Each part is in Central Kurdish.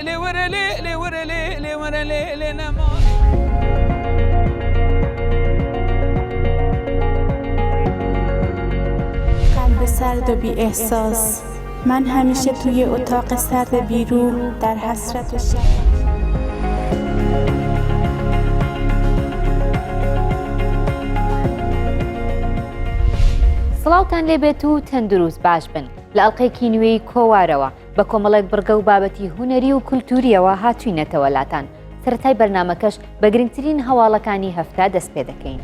لي ورا لي ورا لي ورا لي نما قلب سرد و بی احساس، من همیشه توی اتاق سرد بیروح در حسرت و شب. سڵاوتان لێبێت و تەندروست باش بن لە ئەڵلقەیەکی نوێی کۆوارەوە بە کۆمەڵێک بڕگە و بابەتی هوەری و کولتوریەوە هاتووینەتەوە لاتان. سەرەتای بەرنامەکەش بە گرنگترین هەواڵەکانی هەفتە دەست پێ دەکەین.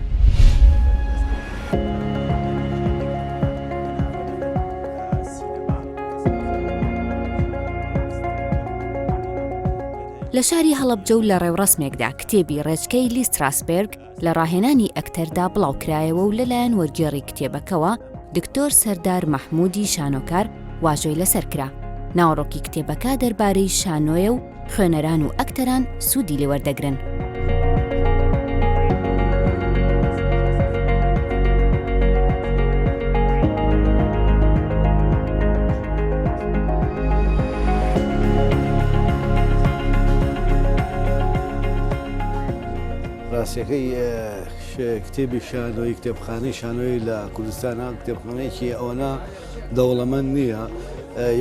لە شاری هەڵەبجە و لە ڕێوڕسمێکدا کتێبی ڕێچکەی لی ستراسبێرگ لە ڕاهێنانی ئەکتەردا بڵاوکرایەوە و لەلایەن وەرگێڕی کتێبەکەوە دکتۆر سەردار مەحموودی شانۆکار واژۆی لەسەر کرا. ناوەڕۆکی کتێبەکە دەربارەی شانۆیە و خوێنەران و ئەکتەران سوودی لێوەردەگرن. ڕاستیەکەی کتێبی شانۆی کتێبخانەی شانۆی لە کوردستانە کتێبخانەیەکی ئەوەنە دەوڵەمەند نییە.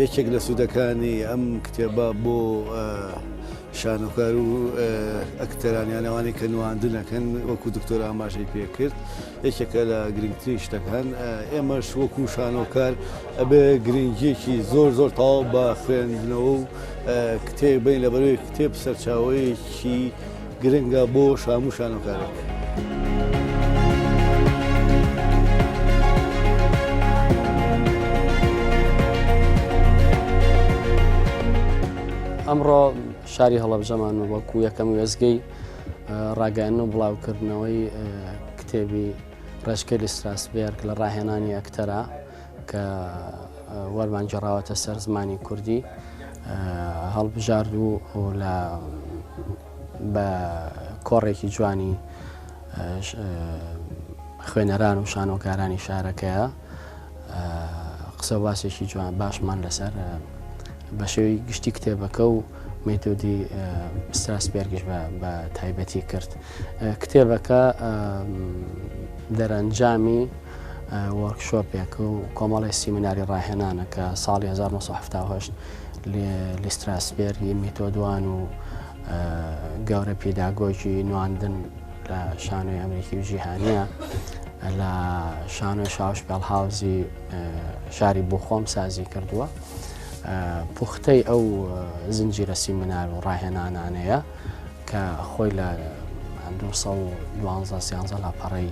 یەکێک لە سوودەکانی ئەم کتێبە بۆ شانۆکار و ئەکتەرانیانەوانی کە نواندنەکەن وەکو دکتۆر ئاماژەی پێکرد یەکێکە لە گرنگترین شتەکان. ئێمەش وەکو شانۆکار ئەبێ گرنگیەکی زۆر تاو بە خوێندنەوە و کتێبین لەبەرەوەی کتێب سەرچاوەیەکی گرنگە بۆ هەموو شانۆکارێک. ئەمڕۆ شاری هەڵەبجەمان وەکو یەکەم وێزگەی ڕاگەیاندن و بڵاوکردنەوەی کتێبی ڕێچکەی لی ستراسبێرگ لە ڕاهێنانی ئەکتەرە کە وەرمان جێڕاوەتە سەر زمانی کوردی هەڵبژارد و لە بە کۆڕێکی جوانی خوێنەران و شانۆکارانی شارەکەیە قسە باسێکی جوان باشمان لەسەر بە شێوەی گشتی کتێبەکە و مێتۆدی ستراسبێرگش بە تایبەتی کرد. کتێبەکە دەرەنجامی وەرکشۆپێک و کۆمەڵی سیمیناری ڕاهێنانە کە ساڵی 1970 لی ستراسبێرگی مێتۆدوان و گەورە پێداگۆژی نواندن لە شانۆی ئەمریکی و جیهانیە لە شانۆی شاوشپێڵهاوزی شاری بۆ خۆم سازی کردووە. پوختەی ئەو زنجیرە سیمینار و ڕاهێنانانەیە کە خۆی لە 2012 لاپەڕەی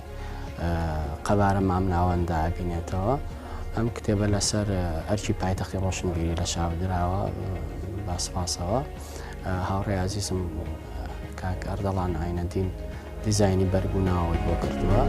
قەبارە مامناوەندا ئەبینێتەوە. ئەم کتێبە لەسەر ئەرکی پایتەختی ڕۆشنبیری لە چاودراوە بە سپاسەوە. هاوڕێ عزیزم کاک ئەردەڵان عینەدین دیزایانی بەرگوناوەی بۆ کردووە.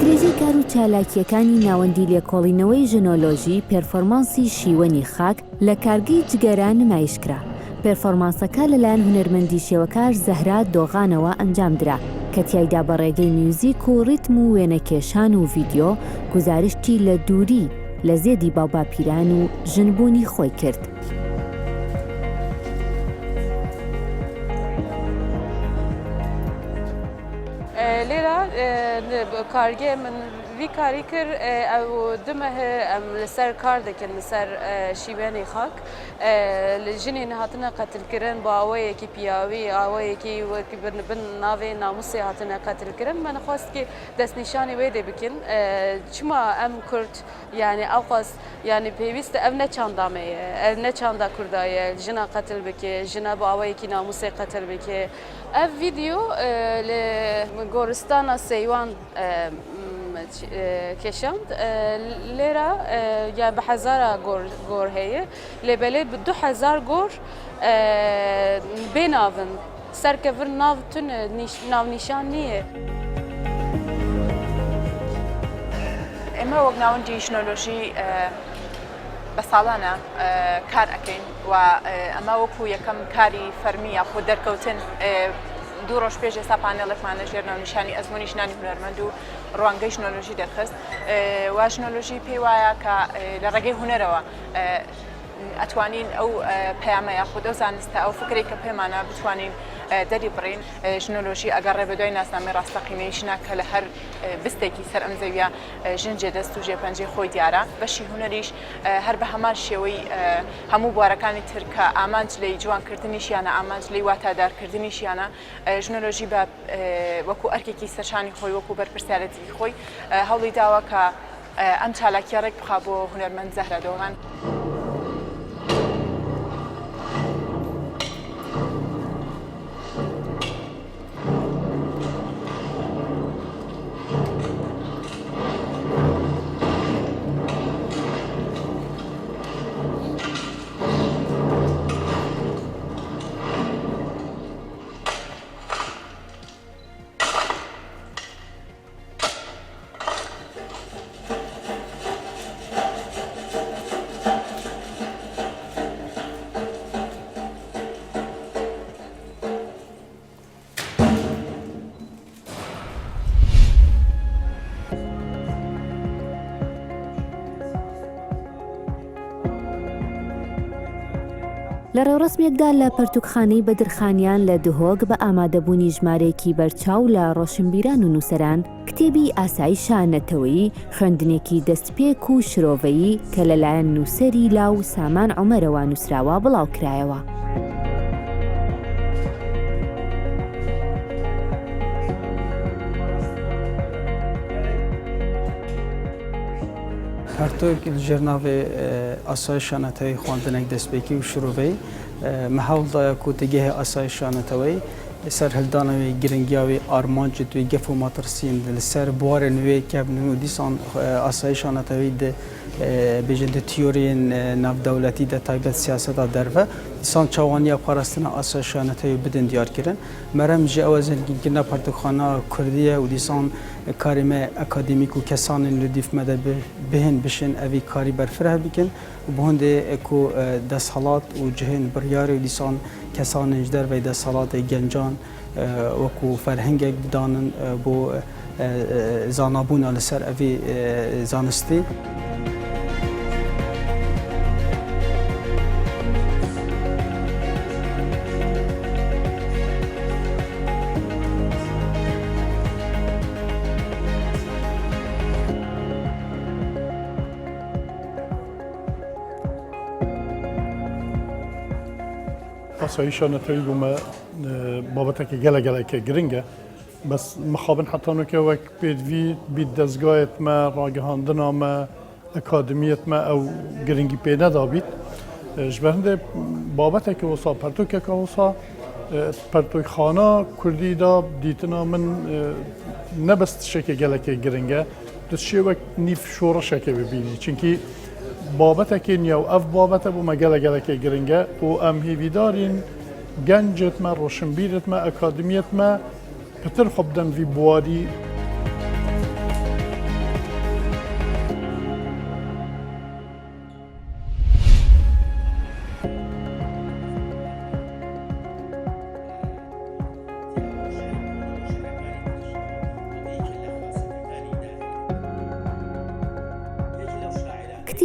درێژەی کار و چالاکیەکانی ناوەندی لێکۆڵینەوەی ژنۆلۆژی پێرفۆرمانسی شیوەنی خاک لە کارگەی جگەران نمایشکرا. پێرفۆرمانسەکە لەلایەن هونەرمەندی شێوەکار زەهرا دۆغانەوە ئەنجام درا کە تیایدا بە ڕێگەی میوزیک و ڕیتم و وێنەکێشان و ڤیدیۆ گزارشتی لە دووری لە زێدی باوباپیران و ژنبوونی خۆی کرد. لێرە کارگێ من وی کاری کرد ئەو دمەه ئەم لەسەر کار دەکەن لەسەر شیوێنی خاک لە ژنێن هاتنە قەتلکردن بۆ ئەوەیەکی پیاوی ئەوەیەکی وەکی بن ناوێ ناموسی هاتنە قەتلکردن. من خواستکی دەستنیشانی وێ دێ بکەن چما ئەم کورد یعنی ئەو خواست یعنی پێویستە ئەم نەچاندامەیە نەچاندا کوردایە ژنە قەتل بکێ ژنە بۆ ئەوەیەکی ناموسی قەتل بکێ. ئەv ڤیدیۆ لە گۆرستانە سەیوان کێشاند لێرە یا بە حەزارە گۆر هەیە لێبەلێ 2000 گۆر بێناون سەرکەڤر ناوتون ناونیشان نییە. ئێمە وەک ناوەندی ژنۆلۆژی بە ساڵانە کار ئەەکەین و ئەمە وەکو یەکەم کاری فەرمیە خۆ دەرکەوتن 2 ڕۆژ پێش ئێستا پانێڵێکمانە ژێر ناونیشانی ئەزمموی نیشانی هونەرمەند و ڕوانگەی ژنۆلۆژی دەرخست وا ژنۆلۆژی پێی وایە کە لە ڕێگەی هونەرەوە ئەتوانین ئەو پەیامەیە خۆ ئەو زانستە ئەو فکرێک کە پێمانە بتوانین دەری بڕین ژنۆلۆژی ئەگەڕێ بە دوای ناسنامەی ڕاستەقینەیشنا کە لە هەر بستێکی سەر ئەم زەویە ژنجێ دەست و ژێپەنجەی خۆی دیارە بەشی هونەریش هەر بە هەمان شێوەی هەموو بوارەکانی تر کە ئامانج لی جوانکردنیشیانە ئامانج لی واتادارکردنیشیانە ژنۆلۆژی بە وەکو ئەرکێکی سەرشانی خۆی وەکو بەرپرسیارەتی خۆی هەوڵی داوە کە ئەم چالاکیە ڕێک بخا بۆ هونەرمەند زەهرە دۆغان. لە ڕێوڕسمێکدا لە پەرتوکخانەی بەدرخانیان لە دهۆک بە ئامادەبوونی ژمارەیەکی بەرچاو لە ڕۆشنبیران و نووسەران کتێبی ئاسایشە نەتەوەیی خوێندنێکی دەستپێک و شرۆڤەیی کە لەلایەن نووسەری لاو سامان عومەرەوە نووسراوە بڵاو کرایەوە. پەرتۆک ژێرناوێ ئاسایشانەتەوەی خواندنێک دەستپێکی و شرۆڤەی مەهەوڵدایە کوتەگەهێ ئاسایشانەتەوەی سەر هەلدانەوەی گرنگیاوی ئارمانجی توی گەف و ماترسین لەسەر بوارە نوێ کەبن و دیسان ئاسایشانەتەوەی بێژن تیۆریین ناودەوڵەتی دە تایبەت سیاسەتا دەرڤە دیسان چاوانیا پاراستنە ئاسایشانەتەوەی بدن دیارکردن مەرەم ژێ ئەوە زەرگینکردنە پەرتوکخانە کوردیە و دیسان کاریمە ئەکادمیک و کەسانین لە دیفمەدە بهێن بشن ئەوی کاری بەرفرە بکەن و بۆ هەندێ ئەکو دەسەڵات و جهێن بڕیاری و دیسان کەسانیش دەربەی دەسەڵاتی گەنجان وەکو فەرهەنگێک بدانن بۆ زانابوونا لەسەر ئەوی زانستی. ئاسایشانەتەوەی بوومە بابەتێکی گەلەگەلێکە گرنگە بەس مخابن حتانۆکە وەک پێوی بیت دەستگایەتمە ڕاگەهاندنامە ئەکادمیەتمە ئەو گرنگی پێ نەدابیت ji ber hindê babeteke wisa pertûkeka wisa pertûkxana Kurdî da dîtina min nebes tişekê gelekê giring e di şêwek nîv şoreşekê bibînî çinkî babetekên yew ev babet e bûme gelekê giring e û em hêvîdarîn gencet me roşinbîret me akademiyet me pitir xwe bidin vî buwarî.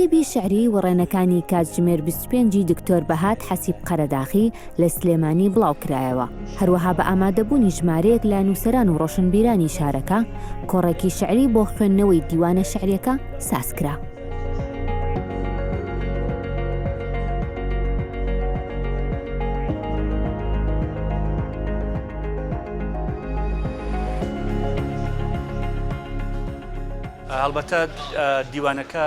کتێبی شعری وەڕێنەکانی کاتژمێر 25 دکتۆر بەهات حەسیب قەرەداخی لە سلێمانی بڵاو کرایەوە هەروەها بە ئامادەبوونی ژمارەیەک لە نووسەران و ڕۆشنبیرانی شارەکە کۆڕێکی شعری بۆ خوێندنەوەی دیوانە شعریەکە سازکرا. هەڵبەتە دیوانەکە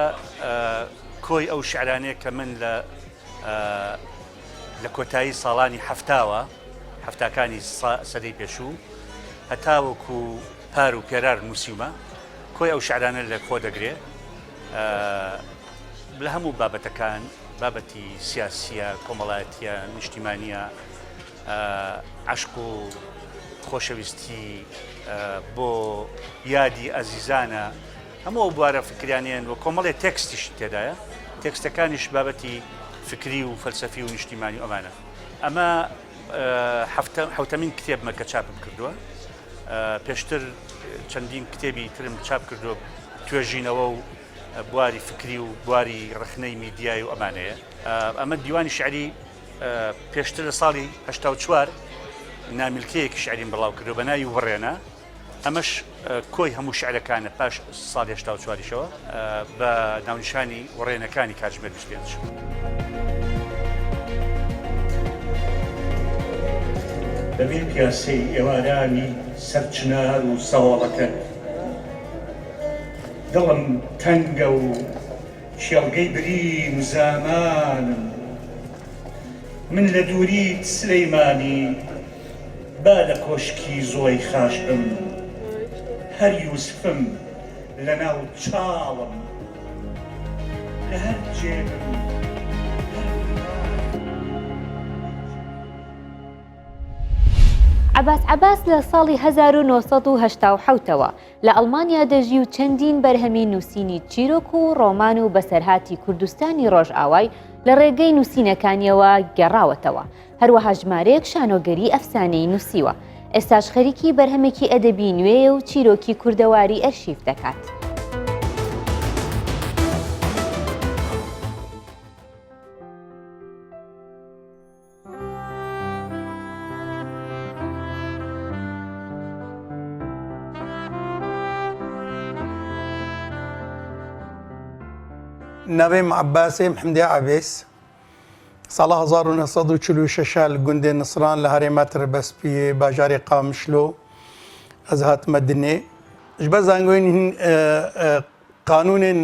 کۆی ئەو شعرانەیە کە من لە کۆتایی ساڵانی هەفتاوە هەفتاکانی سەدەی پێشوو هەتاوەکو پار و پێرار نووسیمە کۆی ئەو شعرانە لە خۆ دەگرێت لە هەموو بابەتەکان بابەتی سیاسیە کۆمەڵایەتیە نیشتیمانیە عشق و خۆشەویستی بۆ یادی ئەزیزانە هەموو بوارە فکریانیان و کۆمەڵێ تێکستیش تێدایە تێکستەکانیش بابەتی فکری و فەلسەفی و نیشتیمانی ئەمانە ئەمە حوتەمین کتێبمە کە چاپم کردووە پێشتر چەندین کتێبی ترم چاپ کردووە توێژینەوە و بواری فکری و بواری ڕخنەی میدیای و ئەمانەیە ئەمە دیوانی شعری پێشتر لە ساڵی 84 نامیلکەیەکی شعریم بڵاو کردو بە ناوی وڕێنە ئەمەش کۆی هەموو شعرەکانە پاش ساڵی 84شەوە بە ناونیشانی وڕێنەکانی کاتژمێر 25. بەبێ پیاسەی ئێوارانی سەرچنار و سەواڵەکە دڵم تەنگە و شێڵگەی بریم زامانم من لە دووریت سلەیمانی با لە کۆشکی زۆی خاش بم هەر یوسفم لە ناو چاڵم لە هەر جێبم عباس عباس لە ساڵی 1970ەوە لە ئەڵمانیا دەژی و چەندین بەرهەمی نووسینی چیرۆک و ڕۆمان و بەسەرهاتی کوردستانی ڕۆژئاوای لە ڕێگەی نووسینەکانیەوە گەڕاوەتەوە هەروەها ژمارەیەک شانۆگەری ئەفسانەی نووسیوە ئێستاش خەریکی بەرهەمێکی ئەدەبی نوێیە و چیرۆکی کوردەواری ئەرشیف دەکات. ناوێم عەباسێ محەمدی عەبێس ساڵە 1946 لە گوندێ نسران لە هەرێما تربەسپی باژارێ قامشلۆ ئەز هاتمە دنێ ji ber zangîn qanûnên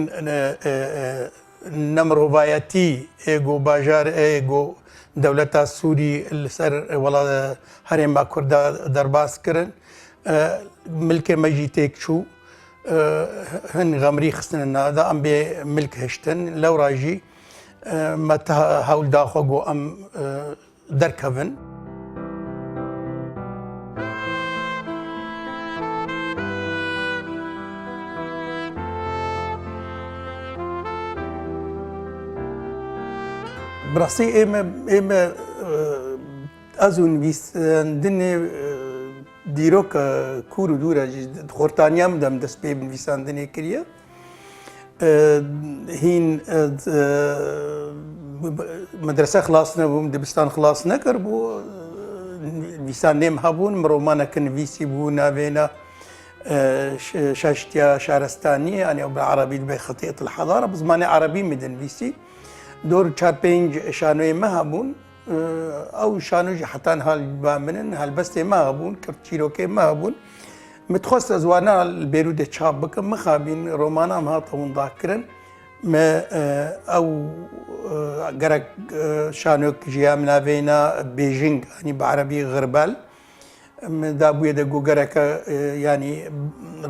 nemrovayetî êgo bajar êgo dewleta Sûrî li ser herêma Kurda derbas kirin milkê me jî têk çû hin xemrî xistin nada em bê milk hiştin lewra jî me hewl daxwe got em derkevin. Birasî ême ez û nivîsandinê dîroka kûr û dûr jî xortaniya min dem dest pê nivîsandinê kiriye. Hîn medrese xilas nebûm, dibistan xilas nekiribû, nivîsandêm hebûn, min romaneke nivîsî bû navêna şeştiya şaristaniyê yanî bi erebî dibe Xetîyetul Hedara bi zimanê erebî min dinivîsî. دور چار پنج شانوی ما هبون او شانو جی حتی هال بامنن هال بسته ما هبون کرد چیروکی ما هبون متخصص از وانا بیرود چاپ بکم مخابین رومانا هم هاتون داکرن ما او گرک شانو جیا مناوینا بیجینگ یعنی بعربی غربال دابوی دگو گرک یعنی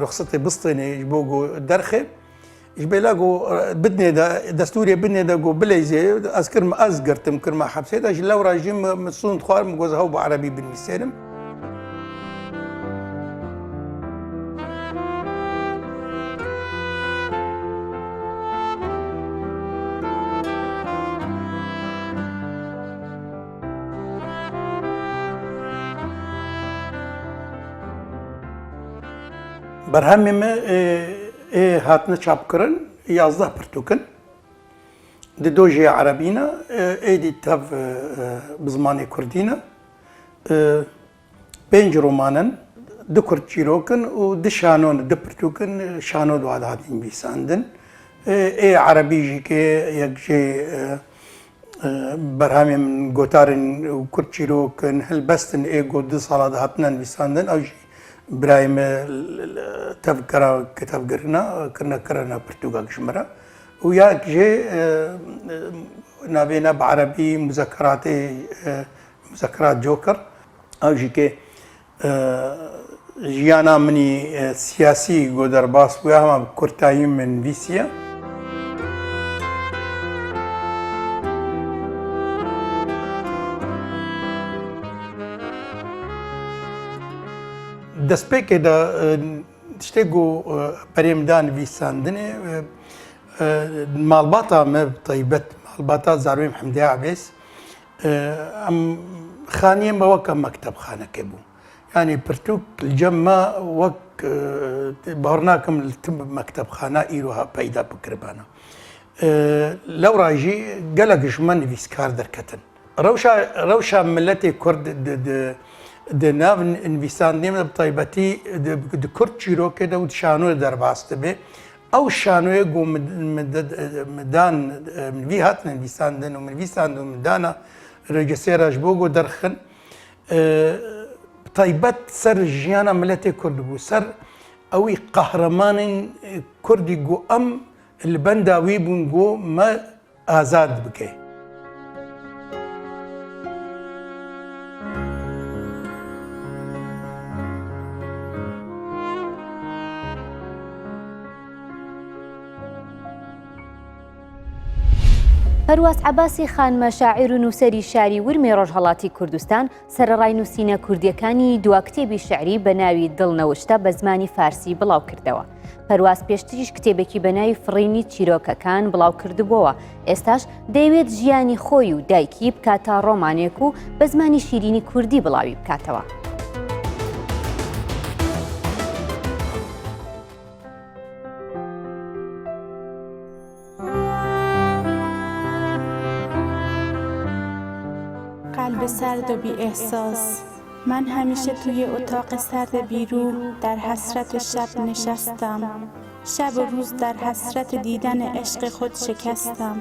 رخصت بسطنی بوگو درخه جبلا جو بدني دا دستوري بدني دا جو بليزي أذكر ما أذكرتم كرما حبسيت أجي لو راجيم مصون خوار مجوزها بعربي بالنسالم برهمي ما هاتنا چاپ کرن 11 پرتوکن دی دوجی عربینا ایدی تاف بزمانی کردینا 5 رومانن دو کرد چیروکن و دی شانون دی پرتوکن شانو دو هاتین بیساندن ای عربی جی که یک جی برهمی من گوتارن و کرد چیروکن هلبستن ای گو دی سالات هاتنن بیساندن او جی برايم تفكرة كتاب قرنا كرنا برتغال شمرة ويا جي نابينا بعربي مذكرات جوكر او جي كي جيانا مني سياسي قدر باس وياها كرتايم من فيسيا دەستپێکێدا شتێک و پەرێمدان ویساندنێ ماڵباتە me تایبەت ماڵباتە زاروێم حمدیا عبێس ئەم خانیێم بە وەکە مەکتەبخانەکە بوو ینی پرتوک جەممە وەک باوەڕ ناکەم مەکتەبخانە ئیروها پەیدا بکربانە لەو ڕاژی گەلێکیش من نویسکار دەرکەتن ڕەوشە ملەتی کورد ناو نویساندنێمە تایبەتی کورد چیرۆکێدا و شانۆی دەرباستە بێ ئەو شانۆیە گۆ مدان منوی هاتنە نویساندن و منویساند و مدانە ڕێگەسێراش بۆ گۆ دەرخن تایبەت سەر ژیانە ملەتی کورد بوو سەر ئەوی قەهرەمانین کوردی گۆ ئەم لبەنداوی بوون گۆ مە ئازاد بکەی پەرواز عەباسی خانمە شاعیر و نووسەری شاری ورمی ڕۆژهەڵاتی کوردستان سەرەڕای نووسینە کوردیەکانی دوا کتێبی شعری بە ناوی دڵنەوشتە بە زمانی فارسی بڵاو کردەوە. پەرواز پێشتریش کتێبێکی بە ناوی فڕینی چیرۆکەکان بڵاو کردبووە. ئێستاش دەیەوێت ژیانی خۆی و دایکی بکاتە ڕۆمانێک و بە زمانی شیرینی کوردی بڵاوی بکاتەوە. قلب سرد و بی احساس من همیشه توی اتاق سرد بیرو در حسرت شب نشستم شب و روز در حسرت دیدن عشق خود شکستم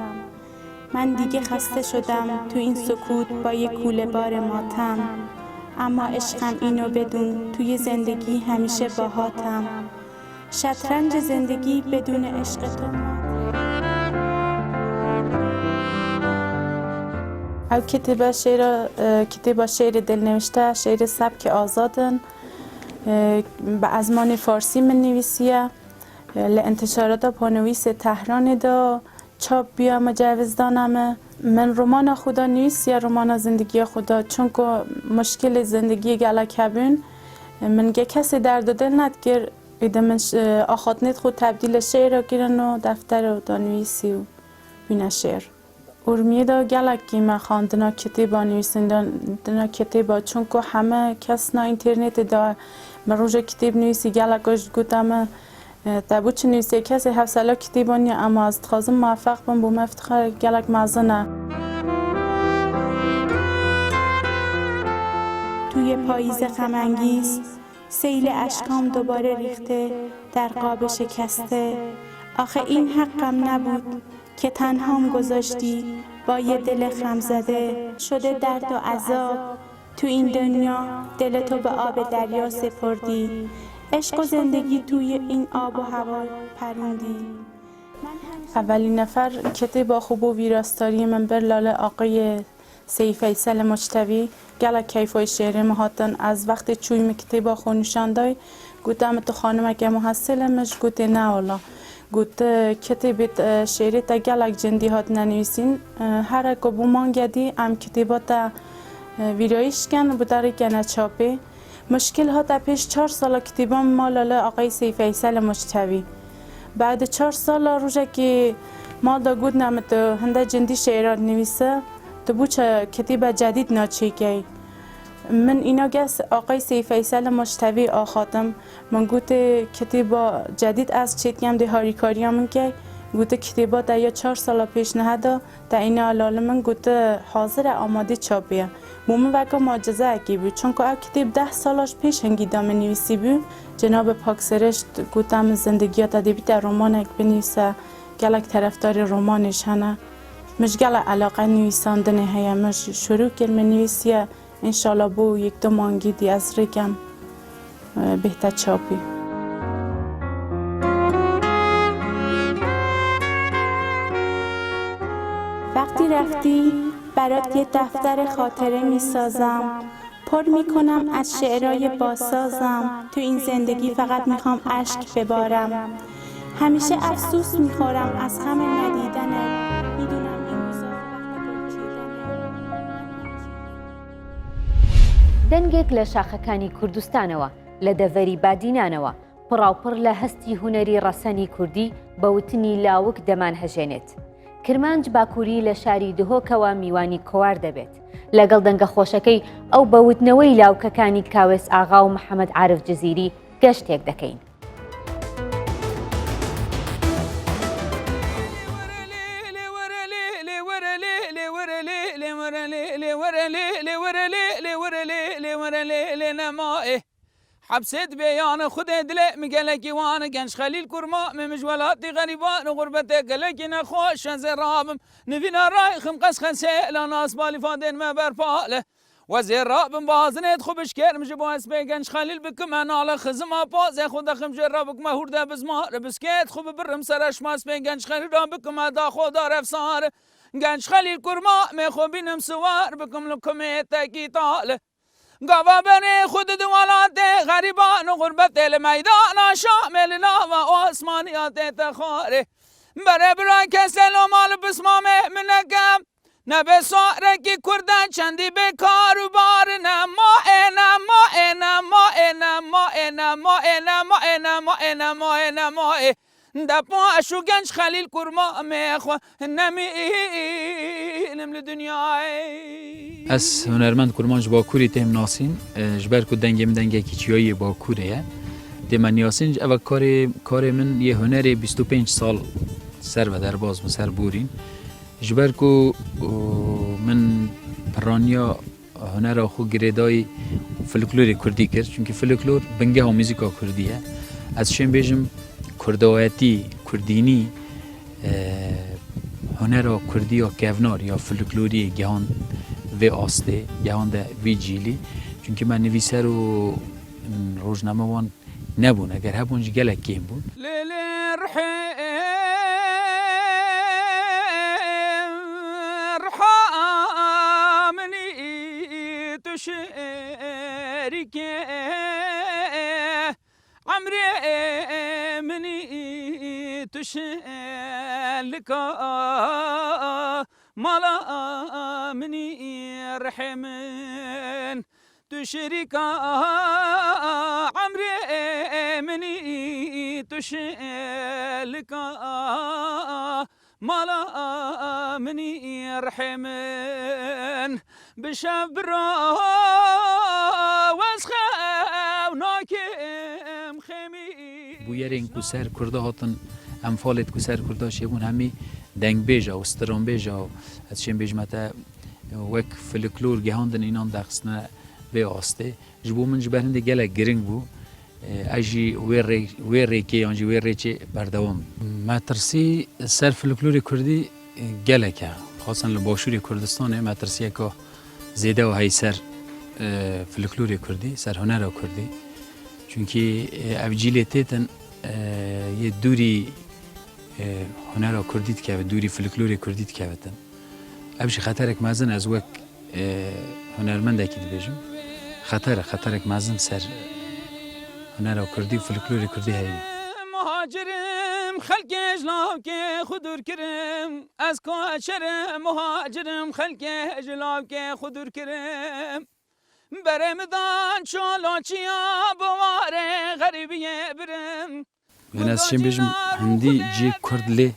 من دیگه خسته شدم تو این سکوت با یک کوله بار ماتم اما عشقم اینو بدون توی زندگی همیشه باهاتم شطرنج زندگی بدون عشق تو او کتاب شعر دلنوشته شعر سبک آزادن به ازمان فارسی من نویسیه لانتشارات پانویس تهران دا چاپ بیا مجوز دانمه من رمان خدا نویسیه رمان زندگی خدا چون که مشکل زندگی گله کبون من گه کسی درد دل ندگر ایده من آخاتنیت خود تبدیل شعر رو گیرن و دفتر رو دا نویسی و بینه شعر ارمیه دا گلکی من خواندنا کتیبا نویسندنا کتیبا چون که همه کس نا اینترنت دا من روژه کتیب نویسی گلکاش گوتم تابو چه نویسی کسی حفظلا کتیبانی اما از تخازم موفق بم بو مفتخر گلک مزنه توی پاییز غم‌انگیز سیل اشکام دوباره ریخته در قاب شکسته آخه این حقم نبود که تنهام گذاشتی با یه دل خم زده شده درد و عذاب تو این دنیا دل تو به آب دریا سپردی عشق و زندگی توی این آب و هوا پروندی اولین نفر کتاب خوب و ویراستاری من بر لاله آقای فیصل مجتبی گله کیفای شعر مهاتن از وقت چوی مکتبا خونشان دای گوتم تو خانم اگه محصلمش گوته نه والا گوت کتاب شعری تا گلک جندی هات ننویسین هر اگه بومان گدی ام کتابات ویرایش کن و بداره کنه چاپه مشکل ها تا پیش 4 سال کتابم مال آقای فیصل مجتبی بعد 4 سال روزه که مال دا گود نمت هنده جندی شعرات نویسه تو بوچه کتاب جدید ناچی که من اینا گس آقای فیصل مجتبی آخاتم من گوت کتاب جدید از چیتیم ده هاریکاری من که گوت کتابا تا یا 4 سال پیش نهدا تا این آلاله من گوت حاضر آماده چاپیه بومن وکا معجزه اکی بود چون که کتاب 10 سالش پیش هنگی دام نویسی بود جناب پاکسرشت گوتم زندگیات ادبی در رمان اک بنویسه گلک طرفدار رمانش هنه مش گله علاقه نویساندن هیا مش شروع کرد من نویسیه انشالله بو 1-2 مانگی دی از رگم بهتر چاپی وقتی رفتی برات یه دفتر خاطره می سازم پر می کنم از شعرهای باسازم تو این زندگی فقط میخوام اشک ببارم همیشه افسوس میخورم از غم ندیدنت میدونم این روزا دەنگێک لە شاخەکانی کوردستانەوە لە دەڤەری بادینانەوە پڕاوپڕ لە هەستی هونەری ڕەسەنی کوردی بەوتنی لاوک دەمان هەژێنێت. کرمانج باکووری لە شاری دهۆکەوە میوانی کۆوار دەبێت. لەگەڵ دەنگە خۆشەکەی ئەو بەوتنەوەی لاوکەکانی کاوێس ئاغا و محەممەد عارف جزیری گەشتێک دەکەین. حبسيت بيان خذ دلي مقلكي وانا قنش خليل كرما مجولاتي غريبان وغربتي قلكي نخوش زرابم نفينا رايخم قس خنسيلا ناس بالي فادين ما برفاله وزير رابم بازنيت خبش كير مجبو اسبي قنش خليل بكم انا على خزما باز ياخذ خم جربك ما هوردا بزمار بسكيت خب برم سرش ما اسبي قنش خليل بكم هذا خدا رفسار قنش خليل كرما ما خوبينم سوار بكم لكم تاكي طاله قوا بني خود دوالات غريبان غربت الميدان شامل ناوا واسمانيات تخاري بري برا كسل ومال بسمامه منكم نبي صارك كردان چندي بكار وبار نما انا ما انا ما انا ما انا ما انا ما انا ما انا ما انا ما دپا اشو گنج خلیل کرما میخوا نمی اینم لدنیای از هنرمند کرمانج باکوری تیم ناسین جبر کو دنگم دنگه کیچیای باکوریه تیم نیاسین اول کار من یه هنر 25 سال سر و در باز سر بورین جبر کو من پرانیا هنر خو گریدای فولکلور کردی کرد چون که فولکلور بنگه ها موزیکا کردیه از شیم بیجم کردوایتی کردینی هنر کردی یا کهنار یا فولکلوری گهان و آسته گهان ده وی جیلی چون که من نویسر و روزنامه وان نبون اگر هبونج گلک کیم بود عمري مني تشلك مالا مني رحمن تشرك عمري مني تشلك مالا مني رحمن بشبرا واسخاو ناكم خيمي بویرین کو سر کرده هاتن امثالت کو سر کرده شیبون همی دنگ بیجا و استران بیجا از شیم بیج متا وک فولکلور گهاندن اینان دخسنه به آسته جبو من جبرنده گله گرینگ بو اجی ویری کی آنجی ویری چه بردوام مترسی سر فولکلور کردی گله که خاصا لباشوری کردستانه مترسیه که زیده و هی سر فولکلور کردی سر هنر کردی چونکه اوجیلیتن یه دوری هنر کردید که دوری فولکلور کردید که بتن ابش خطرک مازن از وک هنرمند اکید بیجم خطرک مازن سر هنر کردی فولکلور کردی هایی مهاجرم خلق اجلاب که خودور کرم از کوچرم مهاجرم خلق اجلاب که خودور کرم برمدان چالاچیا بواره غریبیه برم یعنی از شیم بیجم هندی جی کردلی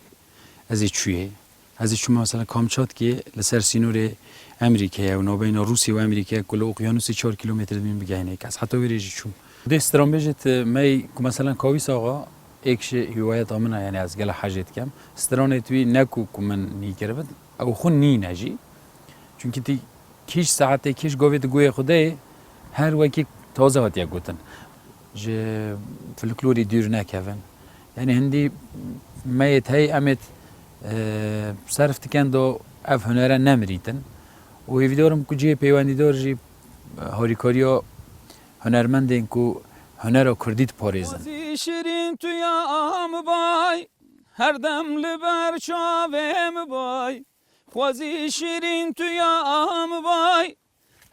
ازی چویه ازی چوم مثلا کامچات که لسر سینور امریکا و نوبین روسیه و امریکا کل اقیانوس 4 کیلومتر بین بگینه کس حتی ویریجی چوم دسترام بیجت می مثلا کاویس آقا ایکش هوایت آمنه یعنی از گله حاجت کم استرانه توی نکو کمن نیکربد او خون نی نجی چون که تی کیش ساعته کیش گوید گوی خوده هر وکی تازه هات یک گوتن ج فولکلوری دور نکوین یعنی هندی میت هی امت صرف تکن دو اف هنره نمریتن و ویدارم کو جی پیوندی دار جی هاریکاریا هنرمندین کو هنر کردید پاریزن شیرین تو یام بای هر دم لبر چاوم بای خوازی شیرین تو یام بای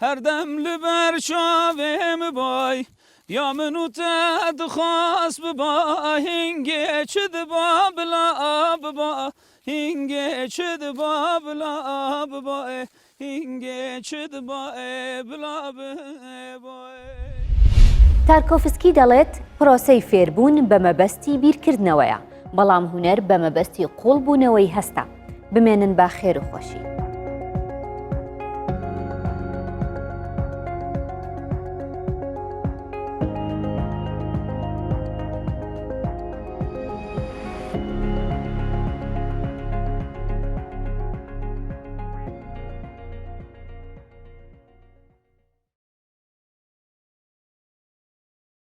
هر دم لبر شاوم بای یا منو تد خواست ببا هنگه چد با بلا ببا هنگه چد با بلا ببا هنگه چد با بلا ببا تارکۆفسکی دەڵێت پرۆسەی فێربوون بە مەبەستی بیرکردنەوەیە، بەڵام هونەر بە مەبەستی قوڵبوونەوەی هەستە. بمێنن با خێر و خۆشی.